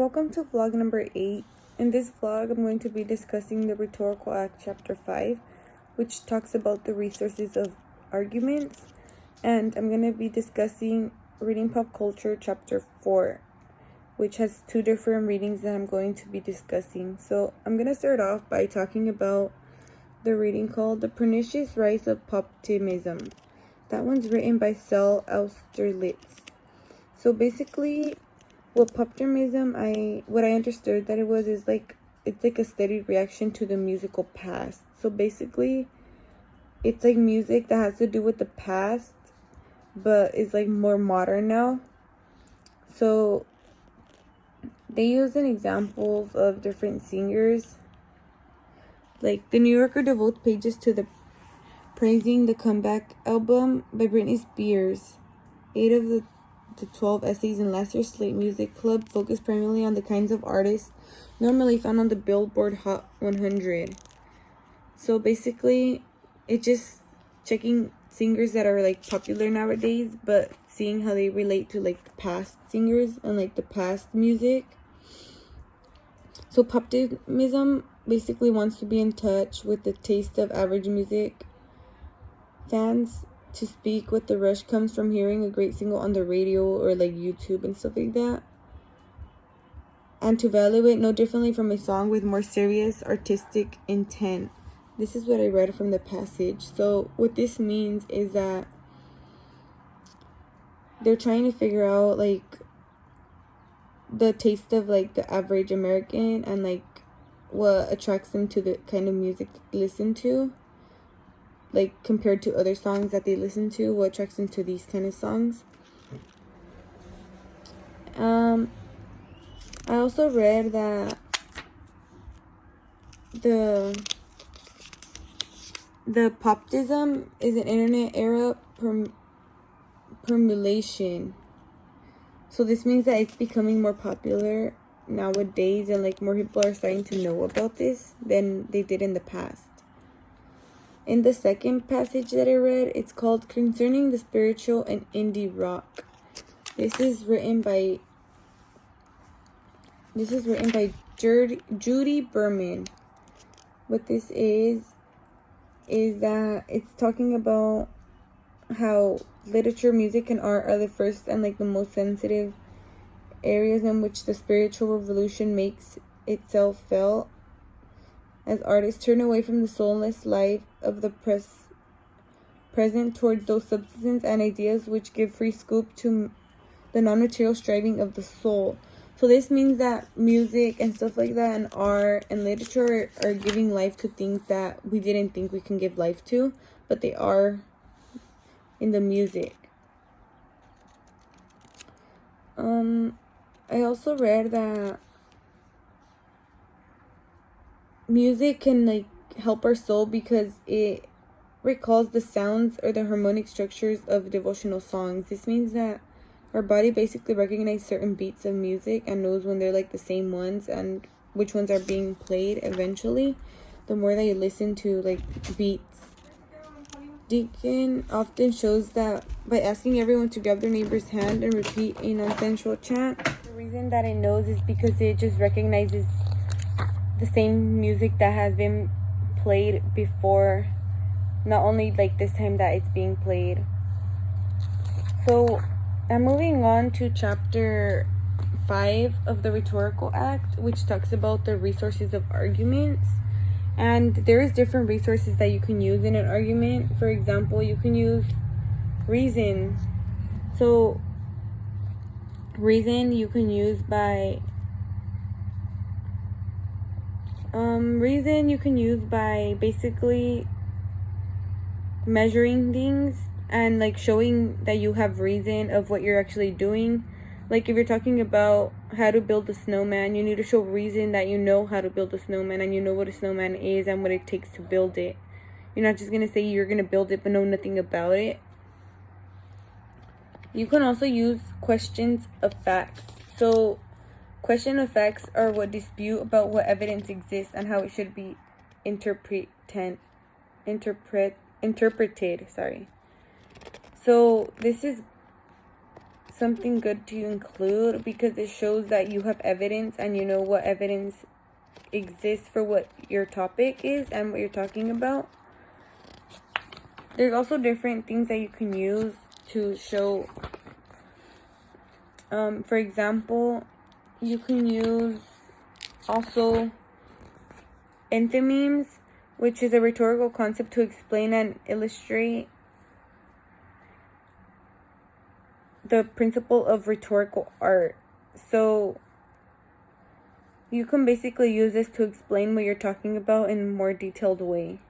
welcome to vlog number 8. In this vlog, I'm going to be discussing the Rhetorical Act Chapter 5, which talks about the resources of arguments, and I'm going to be discussing Reading Pop Culture Chapter 4, which has two different readings that I'm going to be discussing. So I'm going to start off by talking about the reading called The Pernicious Rise of Poptimism. That one's written by Sal Austerlitz. So basically, with poptimism, what I understood that it was is it's like a steady reaction to the musical past. So basically, it's like music that has to do with the past, but is like more modern now. So they use an examples of different singers. Like the New Yorker devotes pages to the praising the comeback album by Britney Spears. 8 of the 12 essays in last year's Slate Music Club focus primarily on the kinds of artists normally found on the Billboard Hot 100. So basically, it's just checking singers that are like popular nowadays, but seeing how they relate to like the past singers and like the past music. So poptimism basically wants to be in touch with the taste of average music fans. To speak what the rush comes from hearing a great single on the radio or like YouTube and stuff like that, and to value it no differently from a song with more serious artistic intent. This is what I read from the passage. So what this means is that they're trying to figure out like the taste of like the average American and like what attracts them to the kind of music they listen to. Like compared to other songs that they listen to, what attracts them to these kind of songs. I also read that the poptism is an internet era permeation. So this means that it's becoming more popular nowadays, and like more people are starting to know about this than they did in the past. In the second passage that I read, it's called Concerning the Spiritual and Indie Rock. This is written by Judy Berman. What this is that it's talking about how literature, music, and art are the first and like the most sensitive areas in which the spiritual revolution makes itself felt, as artists turn away from the soulless life of the present towards those substances and ideas which give free scope to the non-material striving of the soul. So this means that music and stuff like that and art and literature are giving life to things that we didn't think we can give life to, but they are in the music. I also read that music can like help our soul because it recalls the sounds or the harmonic structures of devotional songs. This means that our body basically recognizes certain beats of music and knows when they're like the same ones and which ones are being played eventually, the more that you listen to like beats. Deacon often shows that by asking everyone to grab their neighbor's hand and repeat a non-sensual chant. The reason that it knows is because it just recognizes the same music that has been played before, not only like this time that it's being played. So I'm moving on to chapter 5 of the Rhetorical Act, which talks about the resources of arguments. And there is different resources that you can use in an argument. For example, you can use reason. So reason you can use by basically measuring things and like showing that you have reason of what you're actually doing. Like if you're talking about how to build a snowman, you need to show reason that you know how to build a snowman and you know what a snowman is and what it takes to build it. You're not just going to say you're going to build it but know nothing about it. You can also use questions of facts. So question of facts are what dispute about what evidence exists and how it should be interpreted. So this is something good to include because it shows that you have evidence and you know what evidence exists for what your topic is and what you're talking about. There's also different things that you can use to show. For example, you can use also enthymemes, which is a rhetorical concept to explain and illustrate the principle of rhetorical art. So you can basically use this to explain what you're talking about in a more detailed way.